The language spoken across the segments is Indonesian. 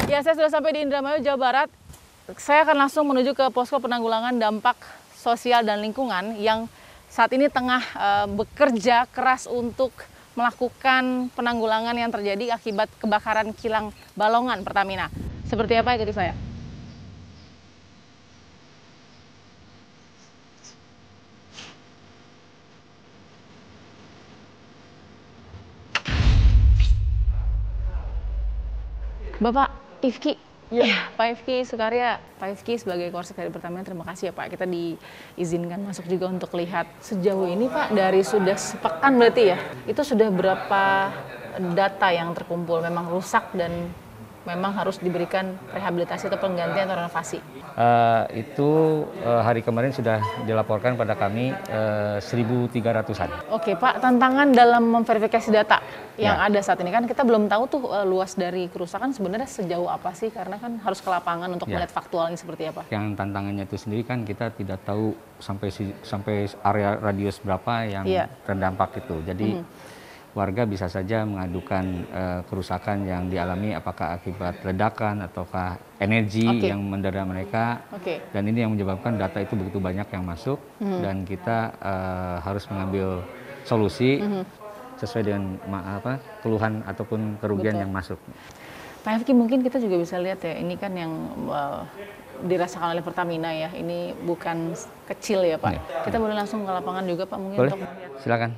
Ya, saya sudah sampai di Indramayu, Jawa Barat. Saya akan langsung menuju ke posko penanggulangan dampak sosial dan lingkungan yang saat ini tengah bekerja keras untuk melakukan penanggulangan yang terjadi akibat kebakaran kilang Balongan Pertamina. Seperti apa, ikuti saya. Bapak Ifki, ya, Pak Ifki Sukarya, Pak Ifki sebagai Korsek dari Pertamina, terima kasih ya Pak. Kita diizinkan masuk juga untuk lihat sejauh ini Pak, dari sudah sepekan berarti ya, itu sudah berapa data yang terkumpul memang rusak dan memang harus diberikan rehabilitasi atau penggantian atau renovasi? Hari kemarin sudah dilaporkan pada kami 1.300-an. Oke Pak, tantangan dalam memverifikasi data yang ada saat ini kan kita belum tahu tuh luas dari kerusakan sebenarnya sejauh apa sih, karena kan harus ke lapangan untuk melihat faktualnya seperti apa. Yang tantangannya itu sendiri kan kita tidak tahu sampai area radius berapa yang terdampak itu. Jadi warga bisa saja mengadukan kerusakan yang dialami apakah akibat ledakan ataukah energi yang mendera mereka. Dan ini yang menyebabkan data itu begitu banyak yang masuk dan kita harus mengambil solusi sesuai dengan keluhan ataupun kerugian yang masuk. Pak Ifki, mungkin kita juga bisa lihat ya, ini kan yang dirasakan oleh Pertamina ya, ini bukan kecil ya Pak. Kita boleh langsung ke lapangan juga Pak mungkin. Boleh, untuk melihat. Silakan.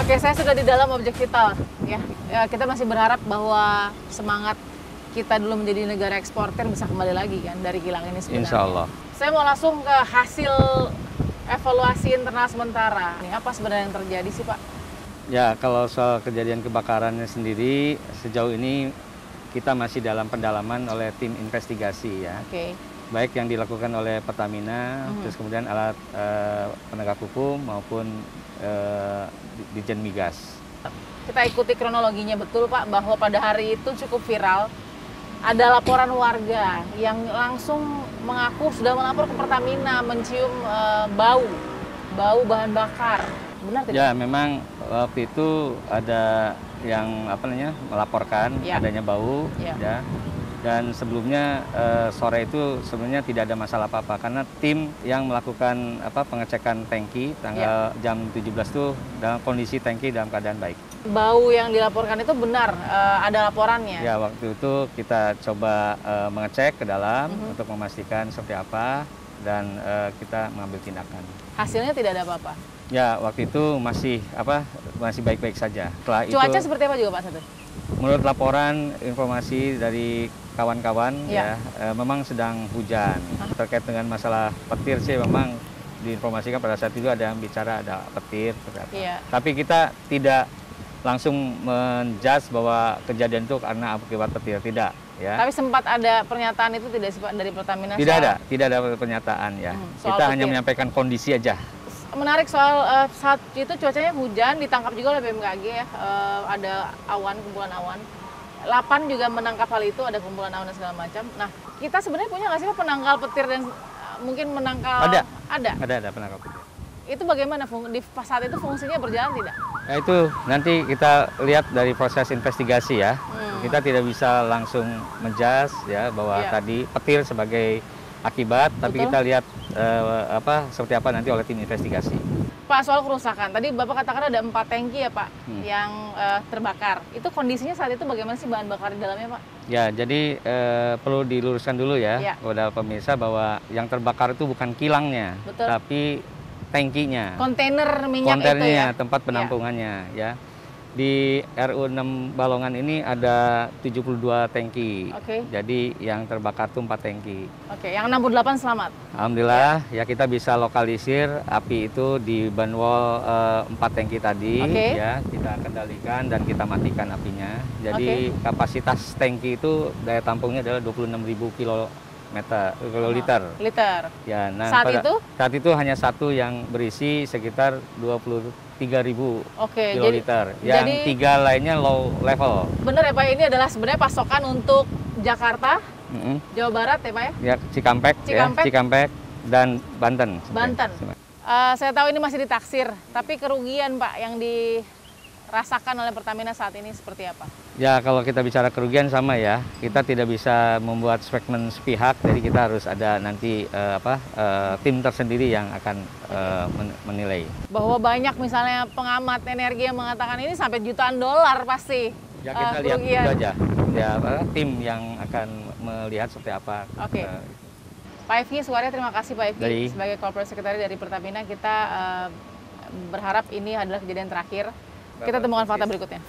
Oke, saya sudah di dalam objek vital ya. Kita masih berharap bahwa semangat kita dulu menjadi negara eksportir bisa kembali lagi kan dari kilang ini sebenarnya. Insya Allah. Saya mau langsung ke hasil evaluasi internal sementara. Ini apa sebenarnya yang terjadi sih Pak? Ya, kalau soal kejadian kebakarannya sendiri sejauh ini kita masih dalam pendalaman oleh tim investigasi ya. Baik yang dilakukan oleh Pertamina, terus kemudian alat penegak hukum maupun Ditjen Migas. Kita ikuti kronologinya betul Pak, bahwa pada hari itu cukup viral. Ada laporan warga yang langsung mengaku sudah melapor ke Pertamina mencium bau bahan bakar. Benar tidak? Ya, memang waktu itu ada yang melaporkan adanya bau ya. Dan sebelumnya sore itu sebenarnya tidak ada masalah apa-apa karena tim yang melakukan pengecekan tangki tanggal jam 17 itu dalam kondisi tangki dalam keadaan baik. Bau yang dilaporkan itu benar, ada laporannya? Ya, waktu itu kita coba mengecek ke dalam untuk memastikan seperti apa dan kita mengambil tindakan. Hasilnya tidak ada apa-apa? Ya, waktu itu masih baik-baik saja. Cuaca seperti apa juga Pak Satu? Menurut laporan informasi dari kawan-kawan memang sedang hujan. Terkait dengan masalah petir sih memang diinformasikan pada saat itu ada yang bicara ada petir. Tapi kita tidak langsung menjudge bahwa kejadian itu karena akibat petir, tidak. Ya. Tapi sempat ada pernyataan itu tidak sih Pak dari Pertamina? Tidak ada pernyataan ya. Kita hanya menyampaikan kondisi aja. Menarik soal saat itu cuacanya hujan, ditangkap juga oleh BMKG ya, ada kumpulan awan. Lapan juga menangkap hal itu, ada kumpulan awan dan segala macam. Nah, kita sebenarnya punya nggak sih Pak penangkal petir dan mungkin menangkal? Ada penangkal petir. Itu bagaimana di saat itu fungsinya berjalan tidak? Ya itu nanti kita lihat dari proses investigasi ya. Kita tidak bisa langsung menjudge ya bahwa tadi petir sebagai akibat, tapi kita lihat seperti apa nanti oleh tim investigasi. Pak, soal kerusakan, tadi Bapak katakan ada 4 tangki ya Pak yang terbakar. Itu kondisinya saat itu bagaimana sih bahan bakar di dalamnya Pak? Ya, jadi perlu diluruskan dulu ya kepada pemirsa bahwa yang terbakar itu bukan kilangnya, tapi tangkinya. Kontainer minyak itu ya? Tempat penampungannya ya. Di RU6 Balongan ini ada 72 tangki. Jadi yang terbakar itu 4 tangki. Yang 68 selamat? Alhamdulillah ya kita bisa lokalisir api itu di banwall 4 tangki tadi ya, kita kendalikan dan kita matikan apinya. Jadi kapasitas tangki itu daya tampungnya adalah 26.000 kilo liter. Liter. Ya, nah saat itu hanya satu yang berisi sekitar 23.000 kiloliter. Yang 3 lainnya low level. Bener ya Pak, ini adalah sebenarnya pasokan untuk Jakarta, Jawa Barat ya Pak ya? Ya, Cikampek dan Banten. Banten. Saya tahu ini masih ditaksir, tapi kerugian Pak yang dirasakan oleh Pertamina saat ini seperti apa? Ya, kalau kita bicara kerugian sama ya, kita tidak bisa membuat statement sepihak, jadi kita harus ada nanti tim tersendiri yang akan menilai. Bahwa banyak misalnya pengamat energi yang mengatakan ini sampai jutaan dolar pasti. Ya, kita lihat itu aja. Ya, tim yang akan melihat seperti apa. Oke. Pak Ifki, Suwarya, terima kasih Pak Ifki sebagai Corporate Secretary dari Pertamina. Kita berharap ini adalah kejadian terakhir. Kita temukan fakta berikutnya.